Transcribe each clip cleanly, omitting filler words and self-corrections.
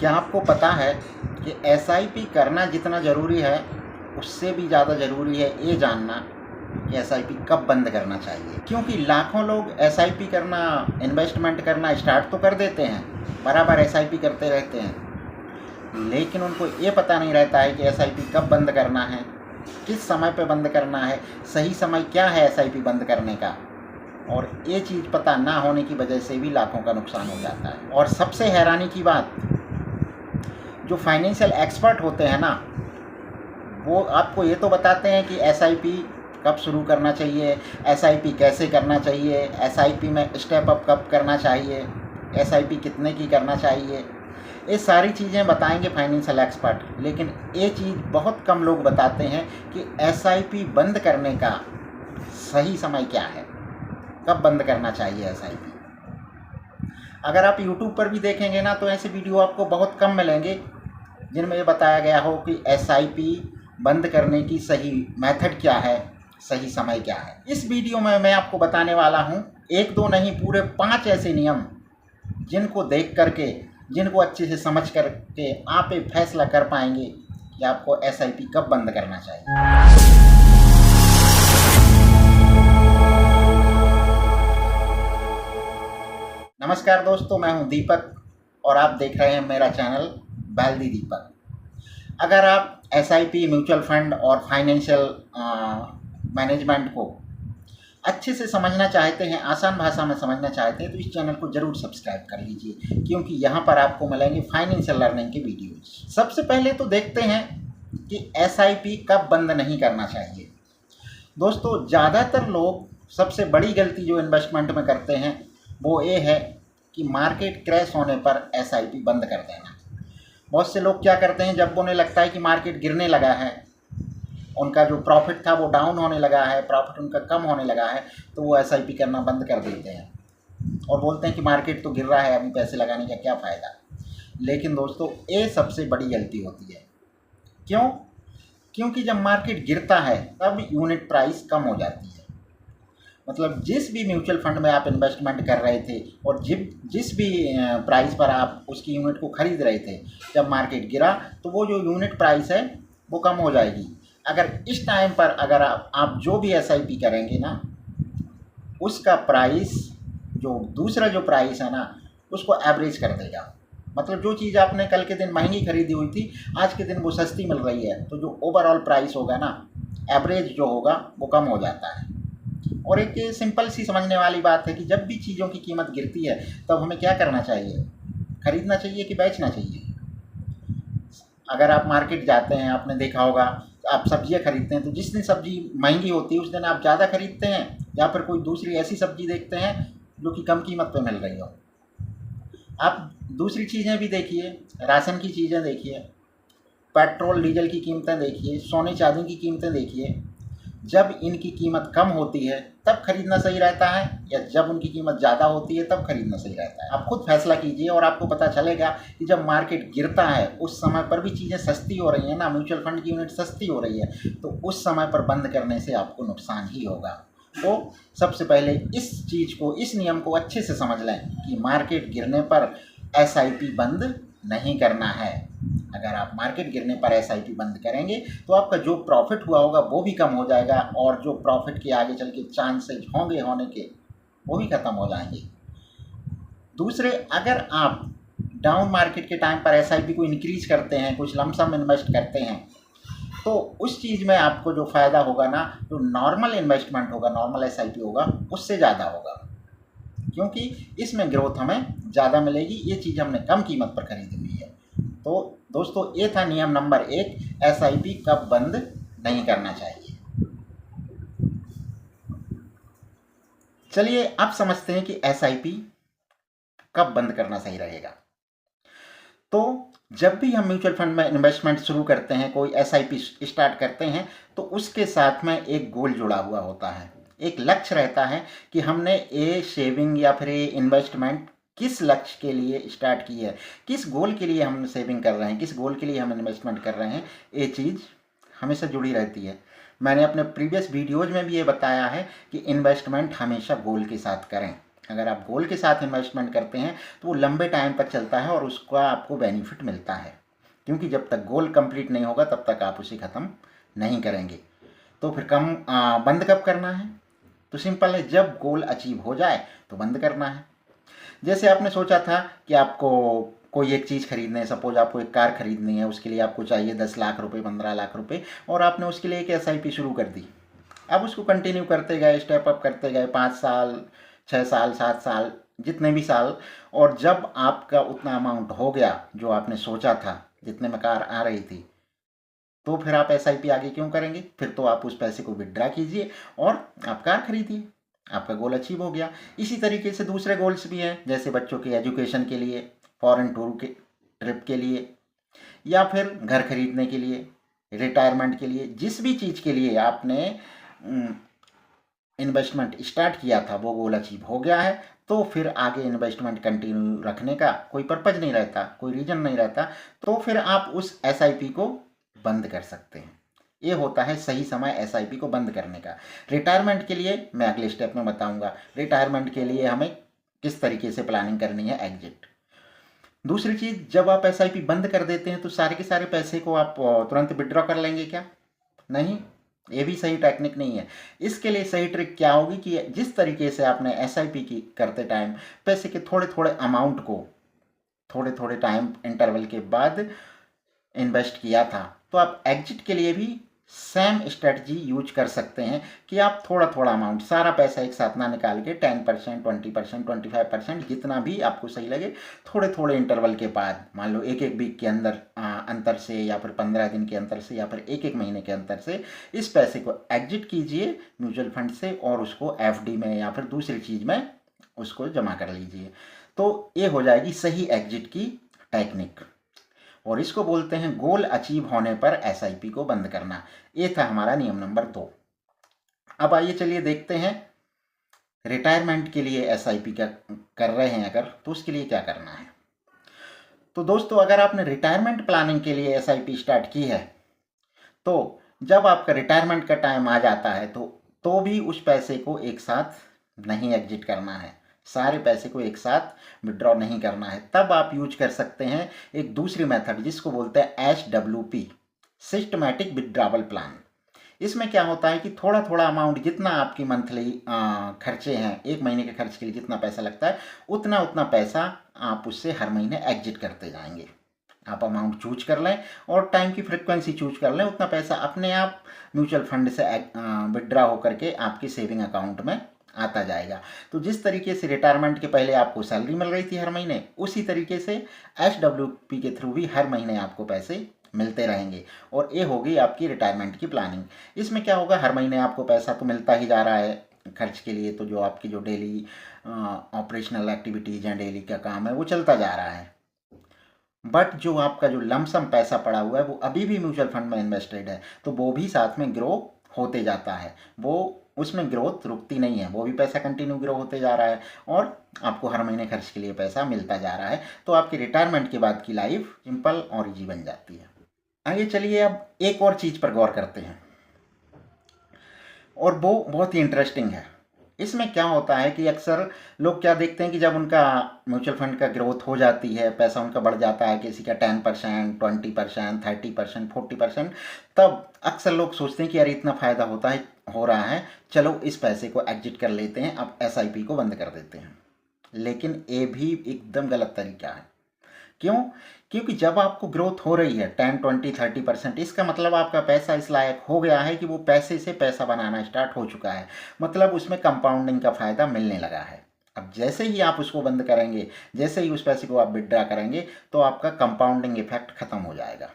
क्या आपको पता है कि एसआईपी करना जितना ज़रूरी है उससे भी ज़्यादा ज़रूरी है ये जानना कि एसआईपी कब बंद करना चाहिए। क्योंकि लाखों लोग एसआईपी करना, इन्वेस्टमेंट करना स्टार्ट तो कर देते हैं, बराबर एसआईपी करते रहते हैं, लेकिन उनको ये पता नहीं रहता है कि एसआईपी कब बंद करना है, किस समय पे बंद करना है, सही समय क्या है एसआईपी बंद करने का। और ये चीज़ पता ना होने की वजह से भी लाखों का नुकसान हो जाता है। और सबसे हैरानी की बात, जो फाइनेंशियल एक्सपर्ट होते हैं ना, वो आपको ये तो बताते हैं कि एसआईपी कब शुरू करना चाहिए, एसआईपी कैसे करना चाहिए, एसआईपी में स्टेप अप कब करना चाहिए, एसआईपी कितने की करना चाहिए, ये सारी चीज़ें बताएंगे फाइनेंशियल एक्सपर्ट। लेकिन ये चीज़ बहुत कम लोग बताते हैं कि एसआईपी बंद करने का सही समय क्या है, कब बंद करना चाहिए एसआईपी। अगर आप यूट्यूब पर भी देखेंगे ना तो ऐसे वीडियो आपको बहुत कम मिलेंगे जिनमें ये बताया गया हो कि एसआईपी बंद करने की सही मेथड क्या है, सही समय क्या है। इस वीडियो में मैं आपको बताने वाला हूँ 1 2 नहीं, पूरे 5 ऐसे नियम जिनको देख करके, जिनको अच्छे से समझ करके आप एक फैसला कर पाएंगे कि आपको एसआईपी कब बंद करना चाहिए। नमस्कार दोस्तों, मैं हूं दीपक और आप देख रहे हैं मेरा चैनल बैल्दी दीपक। अगर आप एसआईपी, म्यूचुअल फंड और फाइनेंशियल मैनेजमेंट को अच्छे से समझना चाहते हैं, आसान भाषा में समझना चाहते हैं, तो इस चैनल को ज़रूर सब्सक्राइब कर लीजिए, क्योंकि यहाँ पर आपको मिलेंगे फाइनेंशियल लर्निंग के वीडियोज़। सबसे पहले तो देखते हैं कि एसआईपी कब बंद नहीं करना चाहिए। दोस्तों, ज़्यादातर लोग सबसे बड़ी गलती जो इन्वेस्टमेंट में करते हैं वो ये है कि मार्केट क्रैश होने पर एसआईपी बंद कर देना। बहुत से लोग क्या करते हैं, जब उन्हें लगता है कि मार्केट गिरने लगा है, उनका जो प्रॉफिट था वो डाउन होने लगा है, प्रॉफिट उनका कम होने लगा है, तो वो एसआईपी करना बंद कर देते हैं और बोलते हैं कि मार्केट तो गिर रहा है, अभी पैसे लगाने का क्या फ़ायदा। लेकिन दोस्तों, ये सबसे बड़ी गलती होती है। क्यों? क्योंकि जब मार्केट गिरता है तब यूनिट प्राइस कम हो जाती है। मतलब जिस भी म्यूचुअल फंड में आप इन्वेस्टमेंट कर रहे थे और जिस भी प्राइस पर आप उसकी यूनिट को ख़रीद रहे थे, जब मार्केट गिरा तो वो जो यूनिट प्राइस है वो कम हो जाएगी। अगर इस टाइम पर अगर आप जो भी एसआईपी करेंगे ना, उसका प्राइस, जो दूसरा जो प्राइस है ना, उसको एवरेज कर देगा। मतलब जो चीज़ आपने कल के दिन महंगी खरीदी हुई थी, आज के दिन वो सस्ती मिल रही है, तो जो ओवरऑल प्राइस होगा ना, एवरेज जो होगा वो कम हो जाता है। और एक सिंपल सी समझने वाली बात है कि जब भी चीज़ों की कीमत गिरती है तब हमें क्या करना चाहिए, खरीदना चाहिए कि बेचना चाहिए। अगर आप मार्केट जाते हैं, आपने देखा होगा, आप सब्जियां खरीदते हैं तो जिस दिन सब्जी महंगी होती है उस दिन आप ज़्यादा खरीदते हैं, या फिर कोई दूसरी ऐसी सब्जी देखते हैं जो कि कम कीमत पे मिल रही हो। आप दूसरी चीज़ें भी देखिए, राशन की चीज़ें देखिए, पेट्रोल डीजल की कीमतें देखिए, सोने चांदी की कीमतें देखिए। जब इनकी कीमत कम होती है तब खरीदना सही रहता है, या जब उनकी कीमत ज़्यादा होती है तब खरीदना सही रहता है। आप खुद फैसला कीजिए और आपको पता चलेगा कि जब मार्केट गिरता है उस समय पर भी चीज़ें सस्ती हो रही हैं ना, म्यूचुअल फंड की यूनिट सस्ती हो रही है, तो उस समय पर बंद करने से आपको नुकसान ही होगा। तो सबसे पहले इस चीज़ को, इस नियम को अच्छे से समझ लें कि मार्केट गिरने पर एसआईपी बंद नहीं करना है। अगर आप मार्केट गिरने पर एसआईपी बंद करेंगे तो आपका जो प्रॉफिट हुआ होगा वो भी कम हो जाएगा, और जो प्रॉफिट के आगे चल के चांसेज होंगे होने के वो भी ख़त्म हो जाएंगे। दूसरे, अगर आप डाउन मार्केट के टाइम पर एसआईपी को इंक्रीज करते हैं, कुछ लमसम इन्वेस्ट करते हैं, तो उस चीज़ में आपको जो फ़ायदा होगा ना, जो नॉर्मल इन्वेस्टमेंट होगा, नॉर्मल एसआईपी होगा, उससे ज़्यादा होगा, क्योंकि इसमें ग्रोथ हमें ज़्यादा मिलेगी। ये चीज़ हमने कम कीमत पर खरीदी हुई है। तो दोस्तों, ये था नियम नंबर 1, एसआईपी कब बंद नहीं करना चाहिए। चलिए अब समझते हैं कि एसआईपी कब बंद करना सही रहेगा। तो जब भी हम म्यूचुअल फंड में इन्वेस्टमेंट शुरू करते हैं, कोई एसआईपी स्टार्ट करते हैं, तो उसके साथ में एक गोल जुड़ा हुआ होता है, एक लक्ष्य रहता है कि हमने ये सेविंग या फिर ये इन्वेस्टमेंट किस लक्ष्य के लिए स्टार्ट की है, किस गोल के लिए हम सेविंग कर रहे हैं, किस गोल के लिए हम इन्वेस्टमेंट कर रहे हैं। ये चीज़ हमेशा जुड़ी रहती है। मैंने अपने प्रीवियस वीडियोज़ में भी ये बताया है कि इन्वेस्टमेंट हमेशा गोल के साथ करें, अगर आप गोल के साथ इन्वेस्टमेंट करते हैं तो वो लंबे टाइम तक चलता है और उसका आपको बेनिफिट मिलता है, क्योंकि जब तक गोल कंप्लीट नहीं होगा तब तक आप उसे ख़त्म नहीं करेंगे। तो फिर बंद कब करना है? तो सिंपल है, जब गोल अचीव हो जाए तो बंद करना है। जैसे आपने सोचा था कि आपको कोई एक चीज़ खरीदनी है, सपोज आपको एक कार खरीदनी है, उसके लिए आपको चाहिए 10 लाख रुपए, 15 लाख रुपए, और आपने उसके लिए एक एसआईपी शुरू कर दी। अब उसको कंटिन्यू करते गए, स्टेप अप करते गए, 5 साल, 6 साल, 7 साल, जितने भी साल, और जब आपका उतना अमाउंट हो गया जो आपने सोचा था, जितने में कार आ रही थी, तो फिर आप एसआईपी आगे क्यों करेंगे? फिर तो आप उस पैसे को विड्रा कीजिए और आप कार खरीदिए, आपका गोल अचीव हो गया। इसी तरीके से दूसरे गोल्स भी हैं, जैसे बच्चों के एजुकेशन के लिए, फॉरेन टूर के ट्रिप के लिए, या फिर घर खरीदने के लिए, रिटायरमेंट के लिए। जिस भी चीज़ के लिए आपने इन्वेस्टमेंट स्टार्ट किया था वो गोल अचीव हो गया है, तो फिर आगे इन्वेस्टमेंट कंटिन्यू रखने का कोई पर्पज़ नहीं रहता, कोई रीज़न नहीं रहता, तो फिर आप उस एसआईपी को बंद कर सकते हैं। ये होता है सही समय एसआईपी को बंद करने का। रिटायरमेंट के लिए मैं अगले स्टेप में बताऊंगा, रिटायरमेंट के लिए हमें किस तरीके से प्लानिंग करनी है, एग्जिट। दूसरी चीज़, जब आप एसआईपी बंद कर देते हैं तो सारे के सारे पैसे को आप तुरंत विड्रॉ कर लेंगे क्या? नहीं, ये भी सही टेक्निक नहीं है। इसके लिए सही ट्रिक क्या होगी कि जिस तरीके से आपने एसआईपी की करते टाइम पैसे के थोड़े थोड़े अमाउंट को थोड़े थोड़े टाइम इंटरवल के बाद इन्वेस्ट किया था, तो आप एग्जिट के लिए भी सेम स्ट्रेटजी यूज कर सकते हैं कि आप थोड़ा थोड़ा अमाउंट, सारा पैसा एक साथ ना निकाल के 10%, 20%, 25%, जितना भी आपको सही लगे, थोड़े थोड़े इंटरवल के बाद, मान लो एक एक वीक के अंदर अंतर से, या फिर 15 दिन के अंतर से, या फिर एक एक महीने के अंतर से इस पैसे को एग्जिट कीजिए म्यूचुअल फंड से और उसको एफडी में या फिर दूसरी चीज़ में उसको जमा कर लीजिए। तो ये हो जाएगी सही एग्जिट की टेक्निक, और इसको बोलते हैं गोल अचीव होने पर एसआईपी को बंद करना। ये था हमारा नियम नंबर 2। अब आइए चलिए देखते हैं रिटायरमेंट के लिए एसआईपी क्या कर रहे हैं अगर, तो उसके लिए क्या करना है। तो दोस्तों, अगर आपने रिटायरमेंट प्लानिंग के लिए एसआईपी स्टार्ट की है, तो जब आपका रिटायरमेंट का टाइम आ जाता है तो भी उस पैसे को एक साथ नहीं एग्जिट करना है, सारे पैसे को एक साथ विड्रॉ नहीं करना है। तब आप यूज कर सकते हैं एक दूसरी मेथड जिसको बोलते हैं SWP, सिस्टमैटिक विड्रॉवल प्लान। इसमें क्या होता है कि थोड़ा थोड़ा अमाउंट, जितना आपकी मंथली खर्चे हैं, एक महीने के खर्च के लिए जितना पैसा लगता है, उतना उतना पैसा आप उससे हर महीने एग्जिट करते जाएंगे। आप अमाउंट चूज कर लें और टाइम की फ्रिक्वेंसी चूज कर लें, उतना पैसा अपने आप म्यूचुअल फंड से विड्रॉ होकर के आपके सेविंग अकाउंट में आता जाएगा। तो जिस तरीके से रिटायरमेंट के पहले आपको सैलरी मिल रही थी हर महीने, उसी तरीके से SWP के थ्रू भी हर महीने आपको पैसे मिलते रहेंगे, और ये होगी आपकी रिटायरमेंट की प्लानिंग। इसमें क्या होगा, हर महीने आपको पैसा तो मिलता ही जा रहा है खर्च के लिए, तो जो आपकी जो डेली ऑपरेशनल एक्टिविटीज़ हैं, डेली का काम है, वो चलता जा रहा है। बट जो आपका जो लमसम पैसा पड़ा हुआ है वो अभी भी म्यूचुअल फंड में इन्वेस्टेड है, तो वो भी साथ में ग्रो होते जाता है, वो उसमें ग्रोथ रुकती नहीं है, वो भी पैसा कंटिन्यू ग्रो होते जा रहा है और आपको हर महीने खर्च के लिए पैसा मिलता जा रहा है। तो आपकी रिटायरमेंट के बाद की लाइफ सिंपल और ईजी बन जाती है। आइए चलिए अब एक और चीज़ पर गौर करते हैं, और वो बहुत ही इंटरेस्टिंग है। इसमें क्या होता है कि अक्सर लोग क्या देखते हैं कि जब उनका म्यूचुअल फंड का ग्रोथ हो जाती है, पैसा उनका बढ़ जाता है, किसी का 10%, 20%, 30%, 40%, तब अक्सर लोग सोचते हैं कि यार इतना फ़ायदा हो रहा है, चलो इस पैसे को एग्जिट कर लेते हैं, अब एसआईपी को बंद कर देते हैं। लेकिन ये भी एकदम गलत तरीका है। क्यों? क्योंकि जब आपको ग्रोथ हो रही है 10, 20, 30%, इसका मतलब आपका पैसा इस लायक हो गया है कि वो पैसे से पैसा बनाना स्टार्ट हो चुका है, मतलब उसमें कंपाउंडिंग का फ़ायदा मिलने लगा है। अब जैसे ही आप उसको बंद करेंगे, जैसे ही उस पैसे को आप विड्रा करेंगे, तो आपका कंपाउंडिंग इफेक्ट ख़त्म हो जाएगा।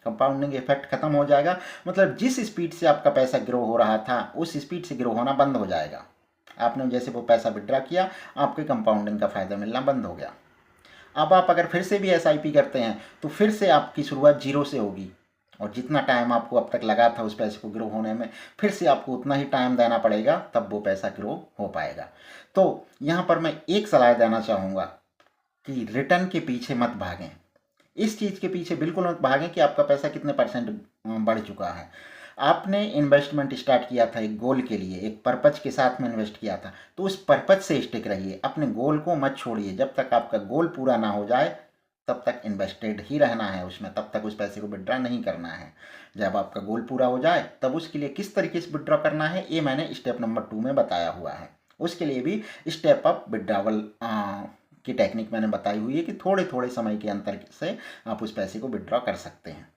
कंपाउंडिंग इफेक्ट खत्म हो जाएगा मतलब जिस स्पीड से आपका पैसा ग्रो हो रहा था उस स्पीड से ग्रो होना बंद हो जाएगा। आपने जैसे वो पैसा विड्रा किया, आपके कंपाउंडिंग का फ़ायदा मिलना बंद हो गया। अब आप अगर फिर से भी एसआईपी करते हैं तो फिर से आपकी शुरुआत जीरो से होगी, और जितना टाइम आपको अब तक लगा था उस पैसे को ग्रो होने में, फिर से आपको उतना ही टाइम देना पड़ेगा, तब वो पैसा ग्रो हो पाएगा। तो यहाँ पर मैं एक सलाह देना चाहूँगा कि रिटर्न के पीछे मत भागें। इस चीज़ के पीछे बिल्कुल मत भागें कि आपका पैसा कितने % बढ़ चुका है। आपने इन्वेस्टमेंट स्टार्ट किया था एक गोल के लिए, एक पर्पज के साथ में इन्वेस्ट किया था, तो उस पर्पज से स्टिक रहिए, अपने गोल को मत छोड़िए। जब तक आपका गोल पूरा ना हो जाए तब तक इन्वेस्टेड ही रहना है उसमें, तब तक उस पैसे को विड्रॉ नहीं करना है। जब आपका गोल पूरा हो जाए तब उसके लिए किस तरीके से विड्रॉ करना है ये मैंने स्टेप नंबर 2 में बताया हुआ है। उसके लिए भी स्टेप अप विड्रॉवल की टेक्निक मैंने बताई हुई है कि थोड़े थोड़े समय के अंतर से आप उस पैसे को विड्रॉ कर सकते हैं।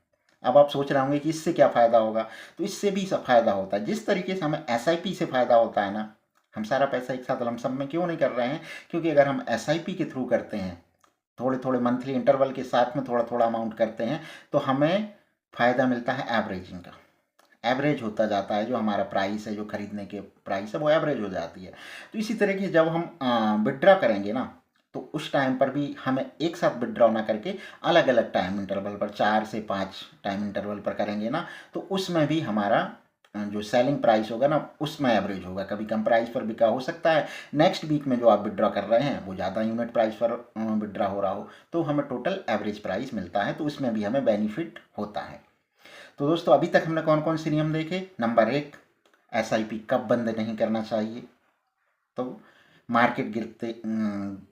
अब आप सोच रहे होंगे कि इससे क्या फ़ायदा होगा, तो इससे भी सब फ़ायदा होता है। जिस तरीके से हमें एसआईपी से फ़ायदा होता है ना, हम सारा पैसा एक साथ लमसम में क्यों नहीं कर रहे हैं, क्योंकि अगर हम एसआईपी के थ्रू करते हैं, थोड़े थोड़े मंथली इंटरवल के साथ में थोड़ा थोड़ा अमाउंट करते हैं, तो हमें फ़ायदा मिलता है एवरेजिंग का। एवरेज होता जाता है, जो हमारा प्राइस है, जो खरीदने के प्राइस है वो एवरेज हो जाती है। तो इसी तरह की जब हम विड्रॉ करेंगे ना, तो उस टाइम पर भी हमें एक साथ विड्रॉ ना करके अलग अलग टाइम इंटरवल पर 4 से 5 टाइम इंटरवल पर करेंगे ना, तो उसमें भी हमारा जो सेलिंग प्राइस होगा ना उसमें एवरेज होगा। कभी कम प्राइस पर बिका हो सकता है, नेक्स्ट वीक में जो आप विड्रॉ कर रहे हैं वो ज़्यादा यूनिट प्राइस पर विड्रॉ हो रहा हो, तो हमें टोटल एवरेज प्राइस मिलता है, तो उसमें भी हमें बेनिफिट होता है। तो दोस्तों अभी तक हमने कौन कौन से नियम देखे। नंबर 1, एसआईपी कब बंद नहीं करना चाहिए, तो मार्केट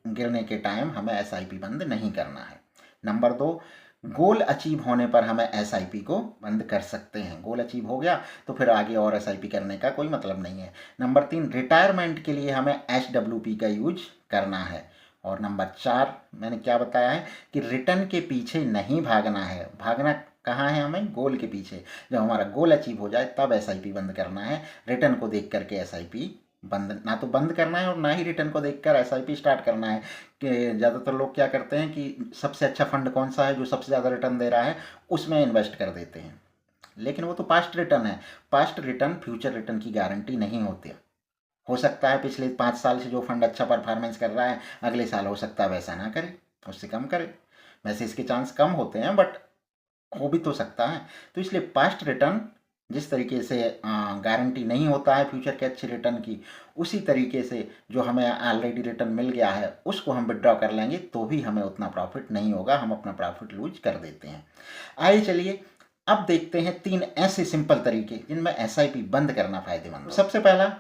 गिरने के टाइम हमें एसआईपी बंद नहीं करना है। नंबर 2, गोल अचीव होने पर हमें एसआईपी को बंद कर सकते हैं। गोल अचीव हो गया तो फिर आगे और एसआईपी करने का कोई मतलब नहीं है। नंबर 3, रिटायरमेंट के लिए हमें एसडब्ल्यूपी का यूज करना है। और नंबर 4 मैंने क्या बताया है कि रिटर्न के पीछे नहीं भागना है। भागना कहाँ है हमें, गोल के पीछे। जब हमारा गोल अचीव हो जाए तब एसआईपी बंद करना है, रिटर्न को देख करके एसआईपी बंद ना तो बंद करना है और ना ही रिटर्न को देखकर एसआईपी स्टार्ट करना है। कि ज़्यादातर लोग क्या करते हैं कि सबसे अच्छा फंड कौन सा है जो सबसे ज़्यादा रिटर्न दे रहा है उसमें इन्वेस्ट कर देते हैं, लेकिन वो तो पास्ट रिटर्न है। पास्ट रिटर्न फ्यूचर रिटर्न की गारंटी नहीं होती। हो सकता है पिछले 5 साल से जो फंड अच्छा परफॉर्मेंस कर रहा है अगले साल हो सकता है वैसा ना करे, उससे कम करे। वैसे इसके चांस कम होते हैं बट हो भी तो सकता है। तो इसलिए पास्ट रिटर्न जिस तरीके से गारंटी नहीं होता है फ्यूचर के अच्छे रिटर्न की, उसी तरीके से जो हमें ऑलरेडी रिटर्न मिल गया है उसको हम विड्रॉ कर लेंगे तो भी हमें उतना प्रॉफिट नहीं होगा, हम अपना प्रॉफिट लूज कर देते हैं। आइए चलिए अब देखते हैं 3 ऐसे सिंपल तरीके जिनमें एसआईपी बंद करना फायदेमंद है। सबसे पहला,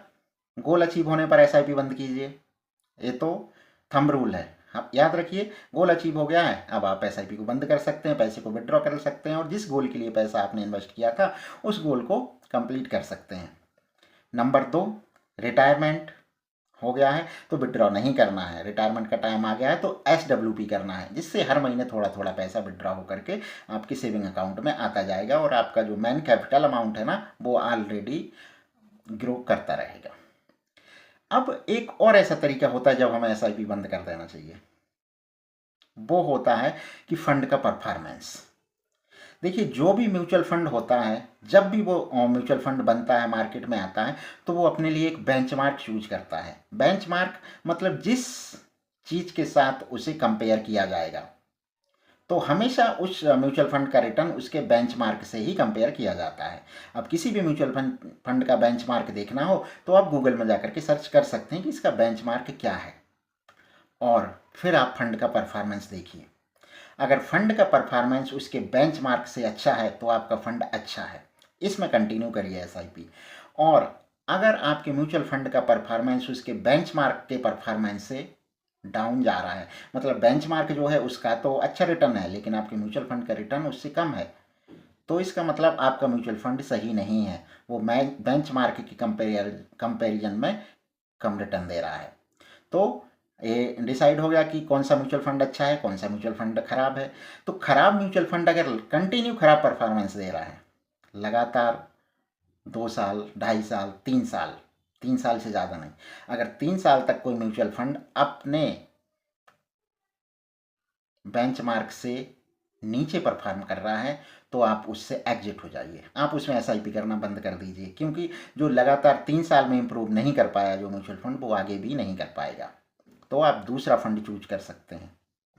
गोल अचीव होने पर एसआईपी बंद कीजिए। ये तो थंब रूल है, आप याद रखिए। गोल अचीव हो गया है, अब आप एसआईपी को बंद कर सकते हैं, पैसे को विड्रॉ कर सकते हैं और जिस गोल के लिए पैसा आपने इन्वेस्ट किया था उस गोल को कंप्लीट कर सकते हैं। नंबर 2, रिटायरमेंट हो गया है तो विड्रॉ नहीं करना है। रिटायरमेंट का टाइम आ गया है तो एसडब्ल्यूपी करना है, जिससे हर महीने थोड़ा थोड़ा पैसा विड्रॉ हो करके आपके सेविंग अकाउंट में आता जाएगा और आपका जो मेन कैपिटल अमाउंट है ना वो ऑलरेडी ग्रो करता रहेगा। अब एक और ऐसा तरीका होता है जब हमें एसआईपी बंद कर देना चाहिए, वो होता है कि फंड का परफॉर्मेंस। देखिए जो भी म्यूचुअल फंड होता है, जब भी वो म्यूचुअल फंड बनता है मार्केट में आता है तो वो अपने लिए एक बेंचमार्क चूज करता है। बेंचमार्क मतलब जिस चीज़ के साथ उसे कंपेयर किया जाएगा, तो हमेशा उस म्यूचुअल फंड का रिटर्न उसके बेंचमार्क से ही कंपेयर किया जाता है। अब किसी भी म्यूचुअल फंड का बेंचमार्क देखना हो तो आप गूगल में जाकर के सर्च कर सकते हैं कि इसका बेंचमार्क क्या है और फिर आप फंड का परफॉर्मेंस देखिए। अगर फंड का परफॉर्मेंस उसके बेंचमार्क से अच्छा है तो आपका फंड अच्छा है, इसमें कंटिन्यू करिए एसआईपी। और अगर आपके म्यूचुअल फंड का परफॉर्मेंस उसके बेंचमार्क के परफॉर्मेंस से डाउन जा रहा है, मतलब बेंचमार्क जो है उसका तो अच्छा रिटर्न है लेकिन आपके म्यूचुअल फंड का रिटर्न उससे कम है, तो इसका मतलब आपका म्यूचुअल फंड सही नहीं है, वो बेंचमार्क की कंपेरिजन में कम रिटर्न दे रहा है। तो ये डिसाइड हो गया कि कौन सा म्यूचुअल फंड अच्छा है, कौन सा म्यूचुअल फंड खराब है। तो खराब म्यूचुअल फंड अगर कंटिन्यू खराब परफॉर्मेंस दे रहा है लगातार 2 साल, 2.5 साल, 3 साल, 3 साल से ज़्यादा नहीं, अगर 3 साल तक कोई म्यूचुअल फंड अपने बेंचमार्क से नीचे परफॉर्म कर रहा है तो आप उससे एग्जिट हो जाइए, आप उसमें एसआईपी करना बंद कर दीजिए, क्योंकि जो लगातार 3 साल में इंप्रूव नहीं कर पाया जो म्यूचुअल फंड, वो आगे भी नहीं कर पाएगा। तो आप दूसरा फंड चूज कर सकते हैं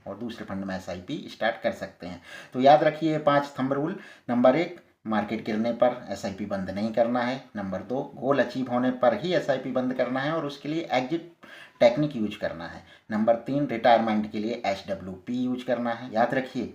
और दूसरे फंड में एसआईपी स्टार्ट कर सकते हैं। तो याद रखिए 5 थंब रूल। नंबर 1, मार्केट गिरने पर एसआईपी बंद नहीं करना है। नंबर 2, गोल अचीव होने पर ही एसआईपी बंद करना है और उसके लिए एग्जिट टेक्निक यूज करना है। नंबर 3, रिटायरमेंट के लिए एसडब्ल्यूपी यूज करना है। याद रखिए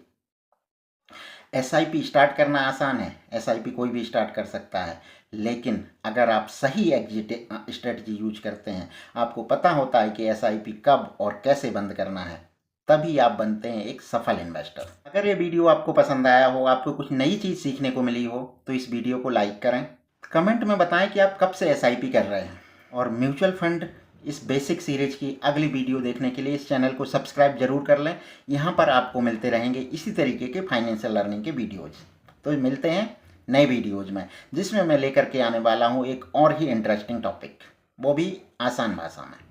एसआईपी स्टार्ट करना आसान है, एसआईपी कोई भी स्टार्ट कर सकता है, लेकिन अगर आप सही एग्जिट स्ट्रेटजी यूज करते हैं, आपको पता होता है कि एसआईपी कब और कैसे बंद करना है, तभी आप बनते हैं एक सफल इन्वेस्टर। अगर ये वीडियो आपको पसंद आया हो, आपको कुछ नई चीज़ सीखने को मिली हो, तो इस वीडियो को लाइक करें, कमेंट में बताएं कि आप कब से एसआईपी कर रहे हैं, और म्यूचुअल फंड इस बेसिक सीरीज की अगली वीडियो देखने के लिए इस चैनल को सब्सक्राइब जरूर कर लें। यहाँ पर आपको मिलते रहेंगे इसी तरीके के फाइनेंशियल लर्निंग के वीडियोज़। तो मिलते हैं नए वीडियोज़ में, जिसमें मैं लेकर के आने वाला हूँ एक और ही इंटरेस्टिंग टॉपिक, वो भी आसान भाषा में।